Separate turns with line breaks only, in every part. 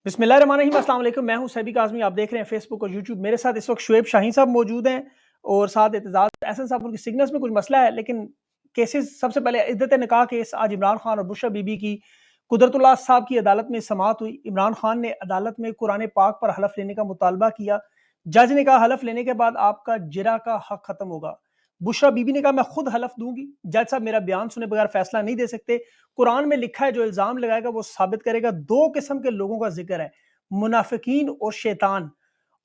बिस्मिल्लाहिर्रहमानिर्रहीम, अस्सलाम वालेकुम। मैं हूं सैफी काज़मी। आप देख रहे हैं फेसबुक और यूट्यूब। मेरे साथ इस वक्त शुएब शाहीन साहब मौजूद हैं और साथ एतजाज एहसन साहब। उनकी सिग्नल्स में कुछ मसला है, लेकिन केसेस सबसे पहले इद्दत निकाह केस आज इमरान खान और बुशरा बीबी की कुदरतुल्लाह साहब की अदालत में समाअत हुई। इमरान खान ने अदालत में कुरान पाक पर हलफ लेने का मुतालबा किया। जज ने कहा हलफ लेने के बाद आपका जिरा का हक खत्म होगा। बुशरा बीबी ने कहा मैं खुद हलफ दूंगी, जज साहब मेरा बयान सुने बगैर फैसला नहीं दे सकते। कुरान में लिखा है जो इल्जाम लगाएगा वो साबित करेगा। दो किस्म के लोगों का जिक्र है, मुनाफिकीन और शैतान।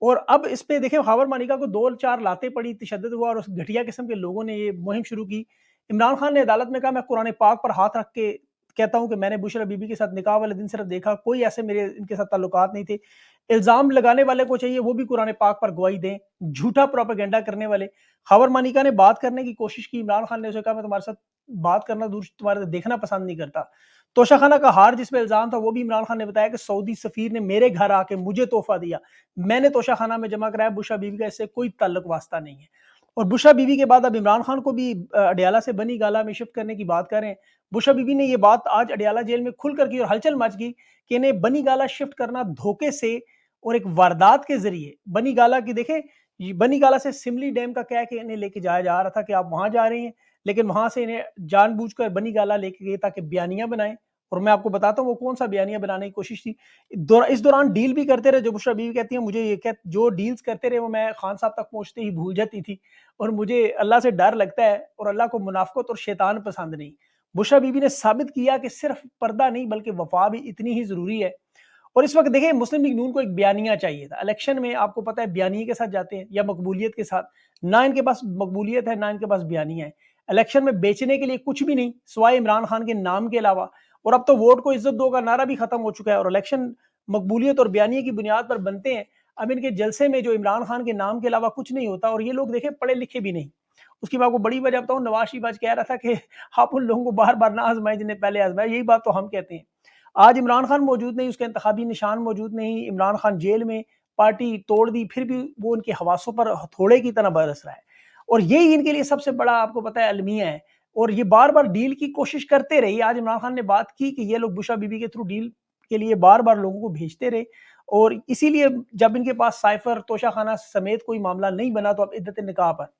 और अब इस पे देखें, खावर मानिका को दो चार लाते पड़ी, तशद्दुद हुआ और उस घटिया किस्म के लोगों ने ये मुहिम शुरू की। इमरान खान ने अदालत में कहा मैं कुरान पाक पर हाथ रख के कहता हूं कि मैंने बुशरा बीबी के साथ निकाह वाले दिन सिर्फ देखा, कोई ऐसे मेरे इनके साथ ताल्लुकात नहीं थे। इल्जाम लगाने वाले को चाहिए वो भी कुरान पाक पर गवाही दें। झूठा प्रोपेगेंडा करने वाले, खावर मानिका ने बात करने की कोशिश की। इमरान खान ने उसे कहा मैं तुम्हारे साथ बात करना दूर, तुम्हारे देखना पसंद नहीं करता। तोशाखाना का हार जिस पे इल्जाम था वो भी इमरान खान ने बताया कि सऊदी सफीर ने मेरे घर आके मुझे तोहफा दिया, मैंने तोशाखाना में जमा कराया, बुशरा बीबी का इससे कोई ताल्लुक वास्ता नहीं है। और बुशरा बीबी के बाद अब इमरान खान को भी अडियाला से बनी गाला में शिफ्ट करने की बात कर रहे हैं। बुशरा बीबी ने ये बात आज अडियाला जेल में खुलकर की और हलचल मच गई कि इन्हें बनी गाला शिफ्ट करना धोखे से और एक वारदात के जरिए बनी गाला की, देखें बनी गाला से सिमली डैम का कह के इन्हें लेके जाया जा रहा था कि आप वहां जा रहे हैं, लेकिन वहां से इन्हें जानबूझकर बनी गाला लेके गए ताकि बयानियां बनाएं। और मैं आपको बताता हूँ वो कौन सा बयानिया बनाने की कोशिश थी। इस दौरान डील भी करते रहे। जो बुशरा बीवी कहती है मुझे ये जो डील्स करते रहे वो मैं खान साहब तक पहुंचते ही भूल जाती थी, और मुझे अल्लाह से डर लगता है और अल्लाह को मुनाफकत और शैतान पसंद नहीं। बुशरा बीवी ने साबित किया कि सिर्फ पर्दा नहीं बल्कि वफा भी इतनी ही जरूरी है। और इस वक्त देखिए मुस्लिम लीग नून को एक बयानिया चाहिए था। इलेक्शन में आपको पता है बयानिए के साथ जाते हैं या मकबूलियत के साथ। ना इनके पास मकबूलियत है ना इनके पास बयानिया है। इलेक्शन में बेचने के लिए कुछ भी नहीं सिवाय इमरान खान के नाम के अलावा। और अब तो वोट को इज्जत दो का नारा भी खत्म हो चुका है और इलेक्शन मकबूलियत और बयानिए की बुनियाद पर बनते हैं। अब इनके जलसे में जो इमरान खान के नाम के अलावा कुछ नहीं होता, और ये लोग देखे पढ़े लिखे भी नहीं। उसकी मैं आपको बड़ी वजह बताऊं, नवाज शरीफ आज कह रहा था कि आप उन लोगों को बार बार ना आजमाएं जिन्हें पहले आजमाया। यही बात तो हम कहते हैं। आज इमरान खान मौजूद नहीं, उसके इंतखाबी निशान मौजूद नहीं, इमरान खान जेल में, पार्टी तोड़ दी, फिर भी वो उनके हवासों पर हथौड़े की तरह बरस रहा है। और यही इनके लिए सबसे बड़ा आपको पता है अलमिया है। और ये बार बार डील की कोशिश करते रहे। आज इमरान खान ने बात की कि ये लोग बुशरा बीबी के थ्रू डील के लिए बार बार लोगों को भेजते रहे, और इसीलिए जब इनके पास साइफर तोशाखाना समेत कोई मामला नहीं बना तो अब इद्दत निकाह पर।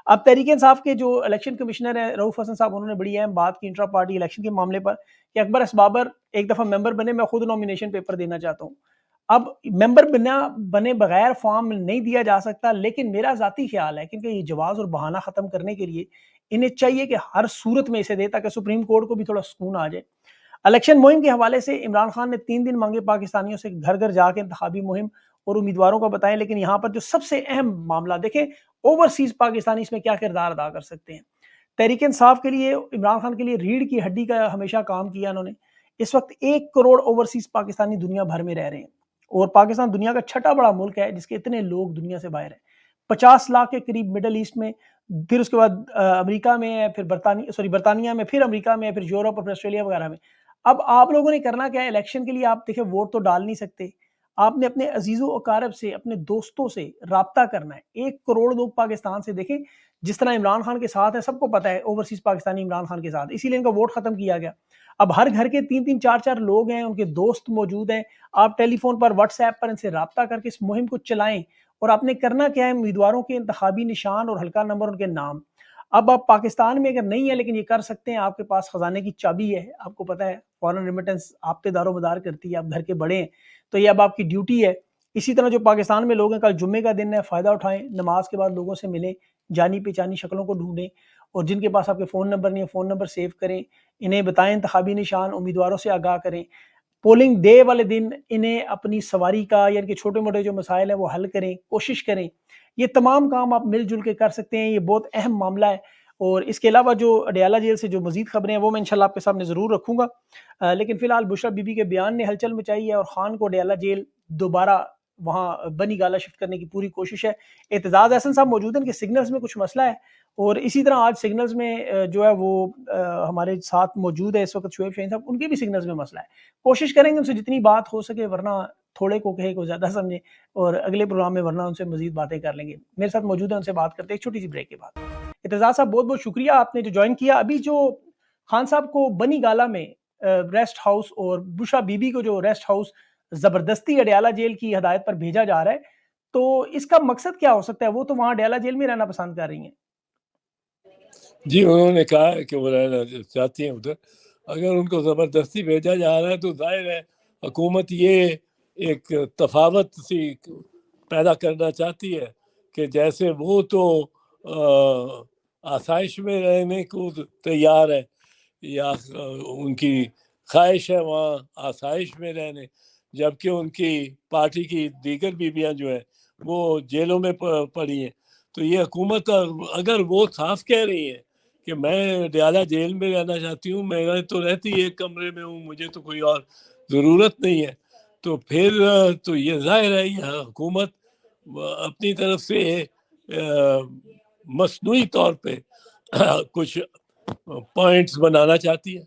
अब तहरीक इंसाफ के जो इलेक्शन कमिश्नर है रऊफ हसन साहब, उन्होंने बड़ी अहम बात की इंट्रा पार्टी इलेक्शन के मामले पर कि अकबर असबाबर एक दफा मेंबर बने, मैं खुद नॉमिनेशन पेपर देना चाहता हूँ। अब मेंबर बने बगैर फॉर्म नहीं दिया जा सकता, लेकिन मेरा जाती ख्याल है क्योंकि ये जवाज और बहाना खत्म करने के लिए इन्हें चाहिए कि हर सूरत में इसे दे ताकि सुप्रीम कोर्ट को भी थोड़ा सुकून आ जाए। इलेक्शन मुहिम के हवाले से इमरान खान ने 3 दिन मांगे पाकिस्तानियों से, घर घर जाके इंतखाबी मुहिम और उम्मीदवारों का बताएं। लेकिन यहाँ पर जो सबसे अहम मामला देखें, ओवरसीज पाकिस्तानी इसमें क्या किरदार अदा कर सकते हैं। तहरीक इंसाफ के लिए, इमरान खान के लिए रीढ़ की हड्डी का हमेशा काम किया इन्होंने। इस वक्त 1 करोड़ ओवरसीज पाकिस्तानी दुनिया भर में रह रहे हैं, और पाकिस्तान दुनिया का छठा बड़ा मुल्क है जिसके इतने लोग दुनिया से बाहर हैं। 50 लाख के करीब मिडल ईस्ट में, फिर उसके बाद अमेरिका में है, फिर बरतानिया में, फिर अमेरिका में, फिर यूरोप और फिर ऑस्ट्रेलिया वगैरह में। अब आप लोगों ने करना क्या है, इलेक्शन के लिए आप देखिए वोट तो डाल नहीं सकते। आपने अपने अजीजों अकारब से, अपने दोस्तों से राब्ता करना है। 1 करोड़ लोग पाकिस्तान से, देखें जिस तरह इमरान खान के साथ है, सबको पता है ओवरसीज पाकिस्तानी इमरान खान के साथ, इसीलिए इनका वोट खत्म किया गया। अब हर घर के 3-3 4-4 लोग हैं, उनके दोस्त मौजूद हैं। आप टेलीफोन पर, व्हाट्सएप पर इनसे राब्ता करके इस मुहिम को चलाएं। और आपने करना क्या है, उम्मीदवारों के इंतखाबी निशान और हल्का नंबर, उनके नाम। अब आप पाकिस्तान में अगर नहीं है लेकिन ये कर सकते हैं, आपके पास खजाने की चाबी है। आपको पता है फॉरेन रेमिटेंस आप पे दारोमदार करती है, आप घर के बड़े हैं, तो ये अब आपकी ड्यूटी है। इसी तरह जो पाकिस्तान में लोग हैं, कल जुम्मे का दिन है, फ़ायदा उठाएं, नमाज के बाद लोगों से मिलें, जानी पहचानी शक्लों को ढूंढें, और जिनके पास आपके फ़ोन नंबर नहीं है फ़ोन नंबर सेव करें, इन्हें बताएं इंतखाबी निशान, उम्मीदवारों से आगाह करें। पोलिंग डे वाले दिन इन्हें अपनी सवारी का या इनके छोटे मोटे जो मसाइल हैं वो हल करें, कोशिश करें। ये तमाम काम आप मिलजुल के कर सकते हैं, ये बहुत अहम मामला है। और इसके अलावा जो अडियाला जेल से जो मजीद खबरें हैं वो मैं इंशाल्लाह आपके सामने ज़रूर रखूँगा। लेकिन फ़िलहाल बुशरा बीबी के बयान ने हलचल मचाई है और ख़ान को अडियाला जेल दोबारा वहाँ बनी गाला शिफ्ट करने की पूरी कोशिश है। एतजाज़ एहसन साहब मौजूद हैं, इनके सिग्नल्स में कुछ मसला है, और इसी तरह आज सिग्नल्स में जो है वो हमारे साथ मौजूद है इस वक्त शुएब शाहीन साहब, उनके भी सिग्नल्स में मसला है। कोशिश करेंगे उनसे जितनी बात हो सके, वरना थोड़े को कहे को ज़्यादा समझे, और अगले प्रोग्राम में वरना उनसे मज़ीद बातें कर लेंगे। मेरे साथ मौजूद है, उनसे बात करते हैं एक छोटी सी ब्रेक के बाद। इत्तेज़ाज़ साहब बहुत बहुत शुक्रिया आपने जो ज्वाइन किया। अभी जो खान साहब को बनी गाला में रेस्ट हाउस और बुशरा बीबी को जो रेस्ट हाउस زبردستی اڈیالہ جیل کی ہدایت پر بھیجا جا رہا ہے، تو اس کا مقصد کیا ہو سکتا ہے؟ وہ تو وہاں اڈیالہ جیل میں رہنا پسند کر رہی ہیں۔
جی انہوں نے کہا ہے کہ وہ رہنا چاہتی ہیں ادھر، اگر ان کو زبردستی بھیجا جا رہا ہے تو ظاہر ہے حکومت یہ ایک تفاوت سی پیدا کرنا چاہتی ہے کہ جیسے وہ تو آسائش میں رہنے کو تیار ہے، یا ان کی خواہش ہے وہاں آسائش میں رہنے، جبکہ ان کی پارٹی کی دیگر بیویاں جو ہیں وہ جیلوں میں پڑی ہیں۔ تو یہ حکومت اگر وہ صاف کہہ رہی ہے کہ میں اڈیالہ جیل میں رہنا چاہتی ہوں، میں تو رہتی ایک کمرے میں ہوں، مجھے تو کوئی اور ضرورت نہیں ہے، تو پھر تو یہ ظاہر ہے یہ حکومت اپنی طرف سے مصنوعی طور پہ کچھ پوائنٹس بنانا چاہتی ہے۔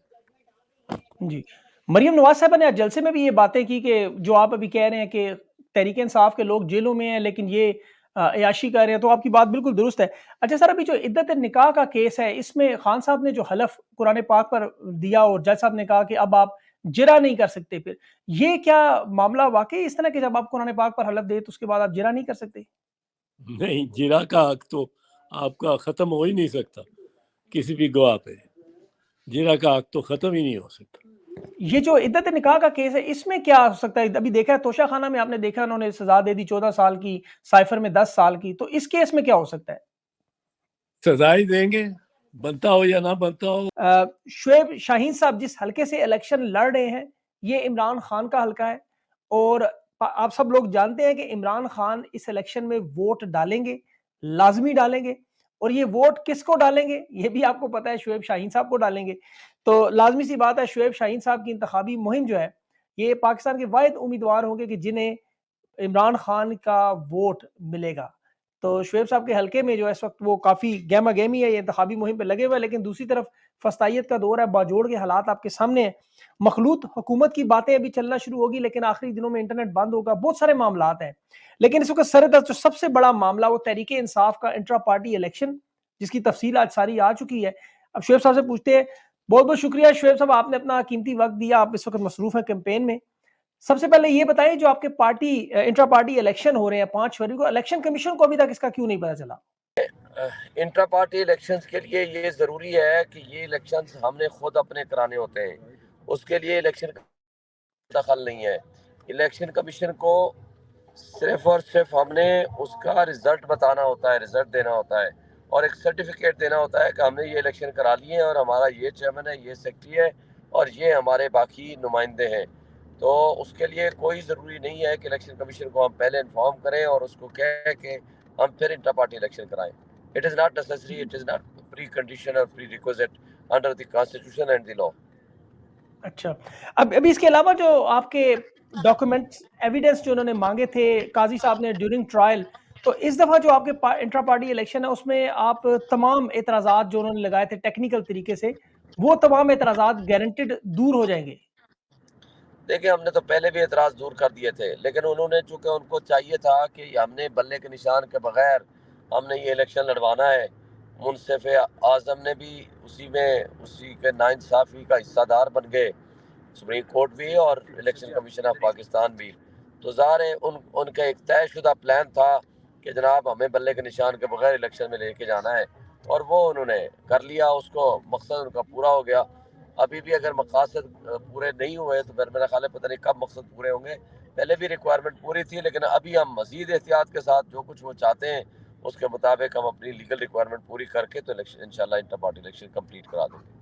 جی، مریم نواز صاحبہ نے آج جلسے میں بھی یہ باتیں کی کہ جو آپ ابھی کہہ رہے ہیں کہ تحریک انصاف کے لوگ جیلوں میں ہیں لیکن یہ عیاشی کر رہے ہیں، تو آپ کی بات بالکل درست ہے۔ اچھا سر، ابھی جو عدت نکاح کا کیس ہے، اس میں خان صاحب نے جو حلف قرآن پاک پر دیا اور جج صاحب نے کہا کہ اب آپ جرا نہیں کر سکتے، پھر یہ کیا معاملہ واقعی اس طرح کہ جب آپ قرآن پاک پر حلف دے تو اس کے بعد آپ جرا نہیں کر سکتے؟
نہیں، جرا کا حق تو آپ کا ختم ہو ہی نہیں سکتا کسی بھی گواہ پہ، جرا کا حق تو ختم ہی نہیں ہو سکتا۔
یہ جو عدت نکاح کا کیس ہے، اس میں کیا ہو سکتا ہے؟ ابھی دیکھا ہے توشہ خانہ میں آپ نے دیکھا انہوں نے سزا دے دی 14 سال کی، سائفر میں 10 سال کی، تو اس کیس میں کیا ہو سکتا ہے؟
سزا ہی دیں گے، بنتا ہو یا نہ بنتا ہو۔
شعیب شاہین صاحب جس حلقے سے الیکشن لڑ رہے ہیں، یہ عمران خان کا حلقہ ہے، اور آپ سب لوگ جانتے ہیں کہ عمران خان اس الیکشن میں ووٹ ڈالیں گے، لازمی ڈالیں گے، اور یہ ووٹ کس کو ڈالیں گے یہ بھی آپ کو پتا ہے، شعیب شاہین صاحب کو ڈالیں گے۔ تو لازمی سی بات ہے شعیب شاہین صاحب کی انتخابی مہم جو ہے، یہ پاکستان کے واحد امیدوار ہوں گے کہ جنہیں عمران خان کا ووٹ ملے گا۔ تو شعیب صاحب کے حلقے میں جو ہے اس وقت وہ کافی گہما گہمی ہے، یہ انتخابی مہم پہ لگے ہوئے، لیکن دوسری طرف فسطائیت کا دور ہے، باجوڑ کے حالات آپ کے سامنے ہیں، مخلوط حکومت کی باتیں ابھی چلنا شروع ہوگی لیکن آخری دنوں میں انٹرنیٹ بند ہوگا، بہت سارے معاملات ہیں، لیکن اس وقت سر دست جو سب سے بڑا معاملہ وہ تحریک انصاف کا انٹرا پارٹی الیکشن، جس کی تفصیل آج ساری آ چکی ہے۔ اب شعیب صاحب سے پوچھتے ہیں، بہت بہت شکریہ شعیب صاحب، آپ نے اپنا قیمتی وقت دیا، آپ اس وقت مصروف ہیں کیمپین میں۔ سب سے پہلے یہ بتائیں جو آپ کے پارٹی انٹرا پارٹی الیکشن ہو رہے ہیں 5 فروری کو، الیکشن کمیشن کو ابھی تک اس کا کیوں نہیں پتا چلا؟
انٹرا پارٹی الیکشنز کے لیے یہ ضروری ہے کہ یہ الیکشنز ہم نے خود اپنے کرانے ہوتے ہیں، اس کے لیے الیکشن کا دخل نہیں ہے۔ الیکشن کمیشن کو صرف اور صرف ہم نے اس کا رزلٹ بتانا ہوتا ہے، رزلٹ دینا ہوتا ہے، اور ایک سرٹیفکیٹ دینا ہوتا ہے کہ ہم نے یہ الیکشن کرا لیے ہیں اور ہمارا یہ چیئرمین ہے، یہ سیکرٹری ہے اور یہ ہمارے باقی نمائندے ہیں۔ تو اس کے لیے کوئی ضروری نہیں ہے کہ الیکشن کمیشن کو ہم پہلے انفارم کریں اور اس کو کہیں کہ ہم پھر انٹرا پارٹی الیکشن کرائیں۔ It is not necessary, it is not pre-condition or prerequisite under the constitution and the law.
اچھا، ابھی اس کے علاوہ جو آپ کے ڈاکومنٹس ایویڈنس جو انہوں نے مانگے تھے قاضی صاحب نے ڈیورنگ ٹرائل، تو اس دفعہ جو آپ کے انٹرا پارٹی الیکشن ہے اس میں آپ تمام اعتراضات جو انہوں نے لگائے تھے ٹیکنیکل طریقے سے، وہ تمام اعتراضات گارنٹیڈ دور ہو جائیں گے؟
دیکھیں ہم نے تو پہلے بھی اعتراض دور کر دیے تھے، لیکن انہوں نے چونکہ ان کو چاہیے تھا کہ ہم نے بلے کے نشان کے بغیر ہم نے یہ الیکشن لڑوانا ہے، منصف اعظم نے بھی اسی کے ناانصافی کا حصہ دار بن گئے، سپریم کورٹ بھی اور الیکشن کمیشن آف پاکستان بھی۔ تو ظاہر ہے ان کا ایک طے شدہ پلان تھا کہ جناب ہمیں بلے کے نشان کے بغیر الیکشن میں لے کے جانا ہے، اور وہ انہوں نے کر لیا، اس کو مقصد ان کا پورا ہو گیا۔ ابھی بھی اگر مقاصد پورے نہیں ہوئے تو پھر میرا خیال ہے پتہ نہیں کب مقصد پورے ہوں گے۔ پہلے بھی ریکوائرمنٹ پوری تھی، لیکن ابھی ہم مزید احتیاط کے ساتھ جو کچھ وہ چاہتے ہیں اس کے مطابق ہم اپنی لیگل ریکوائرمنٹ پوری کر کے تو الیکشن انشاءاللہ انٹر پارٹی الیکشن کمپلیٹ کرا دیں گے۔